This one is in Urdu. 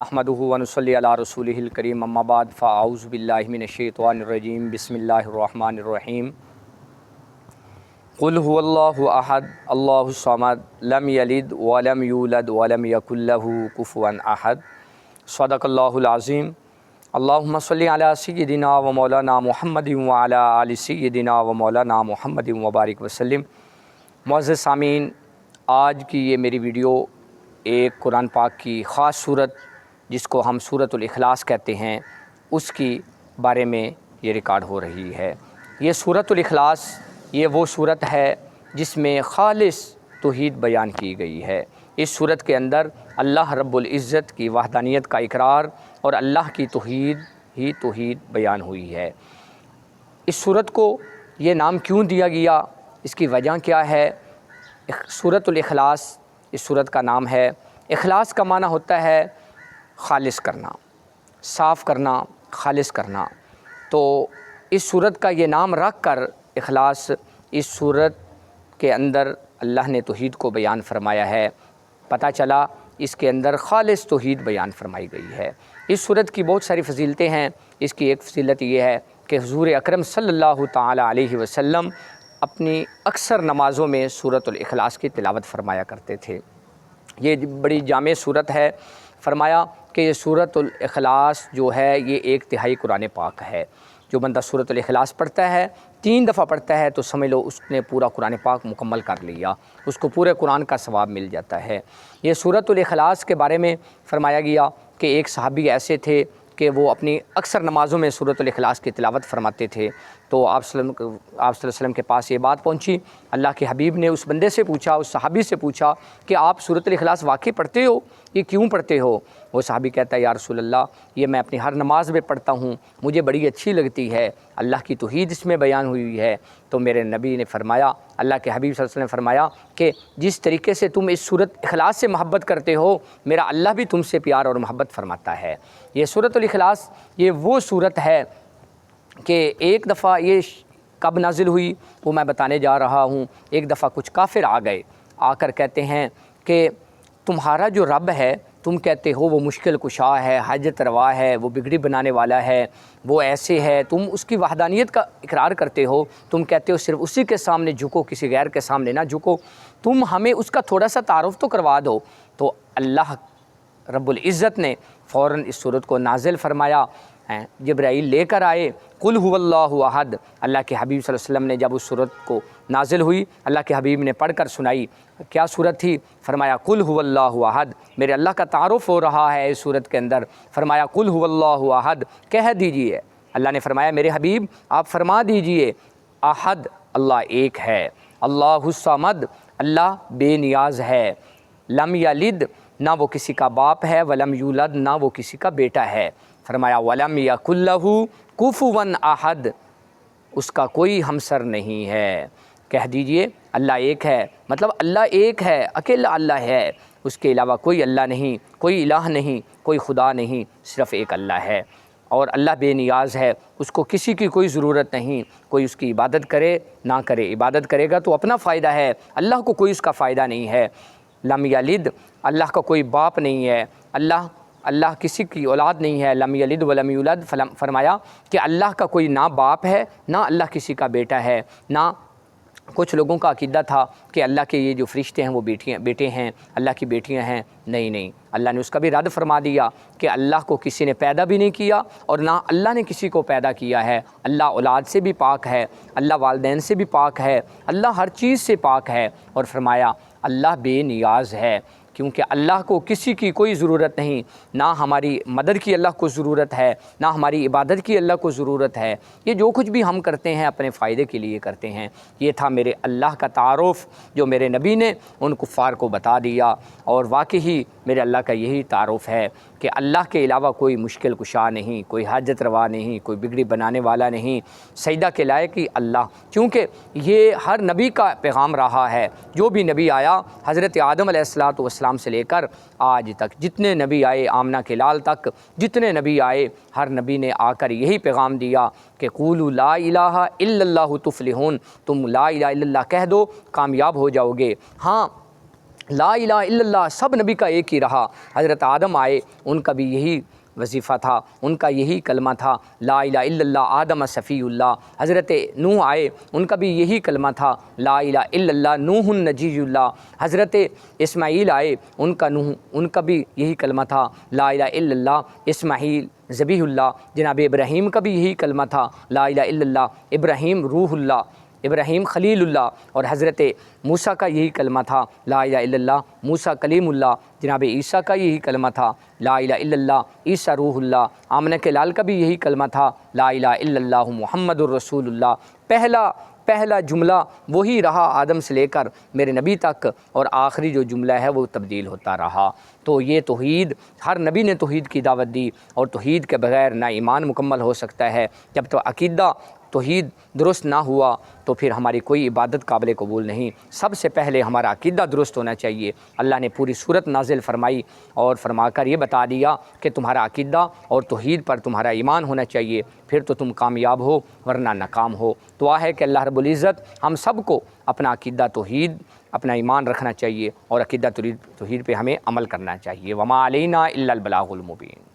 احمدہ ونصلی علی رسولہ الکریم اما بعد فاعوذ باللہ من الشیطان الرجیم بسم اللہ الرحمن الرحیم قل هو اللہ احد اللہ الصمد لم یلد ولم یولد ولم یکن لہ کفوا احد صدق اللہ العظیم اللہم صلی علی سیدنا و مولانا محمد وعلی آل سیدنا و مولانا محمد وبارک وسلم۔ معزز سامعین، آج کی یہ میری ویڈیو ایک قرآن پاک کی خاص صورت جس کو ہم سورۃ الاخلاص کہتے ہیں اس کی بارے میں یہ ریکارڈ ہو رہی ہے۔ یہ سورۃ الاخلاص یہ وہ صورت ہے جس میں خالص توحید بیان کی گئی ہے۔ اس صورت کے اندر اللہ رب العزت کی وحدانیت کا اقرار اور اللہ کی توحید بیان ہوئی ہے۔ اس صورت کو یہ نام کیوں دیا گیا، اس کی وجہ کیا ہے؟ سورۃ الاخلاص اس صورت کا نام ہے۔ اخلاص کا معنی ہوتا ہے خالص کرنا، صاف کرنا، خالص کرنا۔ تو اس صورت کا یہ نام رکھ کر اخلاص، اس صورت کے اندر اللہ نے توحید کو بیان فرمایا ہے۔ پتہ چلا اس کے اندر خالص توحید بیان فرمائی گئی ہے۔ اس صورت کی بہت ساری فضیلتیں ہیں۔ اس کی ایک فضیلت یہ ہے کہ حضور اکرم صلی اللہ تعالی علیہ وسلم اپنی اکثر نمازوں میں سورۃ الاخلاص کی تلاوت فرمایا کرتے تھے۔ یہ بڑی جامع صورت ہے۔ فرمایا کہ یہ سورۃ الاخلاص جو ہے یہ 1/3 قرآن پاک ہے۔ جو بندہ سورۃ الاخلاص پڑھتا ہے 3 دفعہ پڑھتا ہے تو سمجھ لو اس نے پورا قرآن پاک مکمل کر لیا، اس کو پورے قرآن کا ثواب مل جاتا ہے۔ یہ سورۃ الاخلاص کے بارے میں فرمایا گیا کہ ایک صحابی ایسے تھے کہ وہ اپنی اکثر نمازوں میں سورۃ الاخلاص کی تلاوت فرماتے تھے۔ تو آپ صلی اللہ علیہ وسلم کے پاس یہ بات پہنچی۔ اللہ کے حبیب نے اس بندے سے پوچھا، اس صحابی سے پوچھا کہ آپ سورۃ الاخلاص واقعی پڑھتے ہو؟ یہ کیوں پڑھتے ہو؟ وہ صحابی کہتا ہے یا رسول اللہ یہ میں اپنی ہر نماز میں پڑھتا ہوں، مجھے بڑی اچھی لگتی ہے، اللہ کی توحید اس میں بیان ہوئی ہے۔ تو میرے نبی نے فرمایا، اللہ کے حبیب صلی اللہ علیہ وسلم نے فرمایا کہ جس طریقے سے تم اس سورۃ اخلاص سے محبت کرتے ہو، میرا اللہ بھی تم سے پیار اور محبت فرماتا ہے۔ یہ سورۃ الاخلاص یہ وہ صورت ہے کہ ایک دفعہ یہ کب نازل ہوئی وہ میں بتانے جا رہا ہوں۔ ایک دفعہ کچھ کافر آ گئے، آ کر کہتے ہیں کہ تمہارا جو رب ہے تم کہتے ہو وہ مشکل کشا ہے، حاجت روا ہے، وہ بگڑی بنانے والا ہے، وہ ایسے ہے، تم اس کی وحدانیت کا اقرار کرتے ہو، تم کہتے ہو صرف اسی کے سامنے جھکو، کسی غیر کے سامنے نہ جھکو، تم ہمیں اس کا تھوڑا سا تعارف تو کروا دو۔ تو اللہ رب العزت نے فوراً اس صورت کو نازل فرمایا۔ جبرائیل لے کر آئے، قل هو اللہ احد۔ اللہ کے حبیب صلی اللہ علیہ وسلم نے جب اس صورت کو نازل ہوئی، اللہ کے حبیب نے پڑھ کر سنائی۔ کیا صورت تھی؟ فرمایا قل هو اللہ احد۔ میرے اللہ کا تعارف ہو رہا ہے اس صورت کے اندر۔ فرمایا قل هو اللہ احد، کہہ دیجئے۔ اللہ نے فرمایا میرے حبیب آپ فرما دیجئے احد اللہ ایک ہے، اللہ الصمد اللہ بے نیاز ہے، لم یلد نہ وہ کسی کا باپ ہے، ولم یولد نہ وہ کسی کا بیٹا ہے۔ فرمایا ولم یکن لہ کفوا احد، اس کا کوئی ہمسر نہیں ہے۔ کہہ دیجئے اللہ ایک ہے، مطلب اللہ ایک ہے، اکیلا اللہ ہے، اس کے علاوہ کوئی اللہ نہیں، کوئی الہ نہیں، کوئی خدا نہیں، صرف ایک اللہ ہے۔ اور اللہ بے نیاز ہے، اس کو کسی کی کوئی ضرورت نہیں، کوئی اس کی عبادت کرے نہ کرے، عبادت کرے گا تو اپنا فائدہ ہے، اللہ کو کوئی اس کا فائدہ نہیں ہے۔ لم یلد اللہ کا کوئی باپ نہیں ہے، اللہ کسی کی اولاد نہیں ہے۔ لم یلد ولم یولد فرمایا کہ اللہ کا کوئی نہ باپ ہے، نہ اللہ کسی کا بیٹا ہے، نہ کچھ لوگوں کا عقیدہ تھا کہ اللہ کے یہ جو فرشتے ہیں وہ بیٹے ہیں، اللہ کی بیٹیاں ہیں۔ نہیں، اللہ نے اس کا بھی رد فرما دیا کہ اللہ کو کسی نے پیدا بھی نہیں کیا اور نہ اللہ نے کسی کو پیدا کیا ہے۔ اللہ اولاد سے بھی پاک ہے، اللہ والدین سے بھی پاک ہے، اللہ ہر چیز سے پاک ہے۔ اور فرمایا اللہ بے نیاز ہے، کیونکہ اللہ کو کسی کی کوئی ضرورت نہیں، نہ ہماری مدد کی اللہ کو ضرورت ہے، نہ ہماری عبادت کی اللہ کو ضرورت ہے۔ یہ جو کچھ بھی ہم کرتے ہیں اپنے فائدے کے لیے کرتے ہیں۔ یہ تھا میرے اللہ کا تعارف جو میرے نبی نے ان کفار کو بتا دیا، اور واقعی میرے اللہ کا یہی تعارف ہے کہ اللہ کے علاوہ کوئی مشکل کشا نہیں، کوئی حاجت روا نہیں، کوئی بگڑی بنانے والا نہیں، سجدہ کے لائق ہی اللہ۔ کیونکہ یہ ہر نبی کا پیغام رہا ہے، جو بھی نبی آیا حضرت آدم علیہ السلام سے لے کر آج تک جتنے نبی آئے، آمنہ کے لال تک جتنے نبی آئے، ہر نبی نے آ کر یہی پیغام دیا کہ قولوا لا الہ الا اللہ تفلحون، تم لا الہ الا اللہ کہہ دو کامیاب ہو جاؤ گے۔ ہاں لا الہ الا اللہ سب نبی کا ایک ہی رہا۔ حضرت آدم آئے، ان کا بھی یہی وظیفہ تھا، ان کا یہی کلمہ تھا، لا الہ الا اللہ آدم صفی اللہ۔ حضرت نوح آئے، ان کا بھی یہی کلمہ تھا، لا الہ الا اللہ نوح نجی اللہ۔ حضرت اسماعیل آئے، ان کا بھی یہی کلمہ تھا، لا الہ الا اللہ اسماعیل ذبیح اللہ۔ جناب ابراہیم کا بھی یہی کلمہ تھا، لا الہ الا اللہ ابراہیم روح اللہ، ابراہیم خلیل اللہ۔ اور حضرت موسیٰ کا یہی کلمہ تھا، لا الہ الا اللہ موسیٰ کلیم اللہ۔ جناب عیسیٰ کا یہی کلمہ تھا، لا الہ الا اللہ عیسیٰ روح اللہ۔ آمنہ کے لال کا بھی یہی کلمہ تھا، لا الہ الا اللہ محمد الرسول اللہ۔ پہلا جملہ وہی رہا آدم سے لے کر میرے نبی تک، اور آخری جو جملہ ہے وہ تبدیل ہوتا رہا۔ تو یہ توحید، ہر نبی نے توحید کی دعوت دی، اور توحید کے بغیر نہ ایمان مکمل ہو سکتا ہے۔ جب تو عقیدہ توحید درست نہ ہوا تو پھر ہماری کوئی عبادت قابل قبول نہیں۔ سب سے پہلے ہمارا عقیدہ درست ہونا چاہیے۔ اللہ نے پوری صورت نازل فرمائی اور فرما کر یہ بتا دیا کہ تمہارا عقیدہ اور توحید پر تمہارا ایمان ہونا چاہیے، پھر تو تم کامیاب ہو ورنہ ناکام ہو۔ دعا ہے کہ اللہ رب العزت ہم سب کو اپنا عقیدہ توحید، اپنا ایمان رکھنا چاہیے، اور عقیدہ توحید پہ ہمیں عمل کرنا چاہیے۔ وما علینا الا البلاغ المبین۔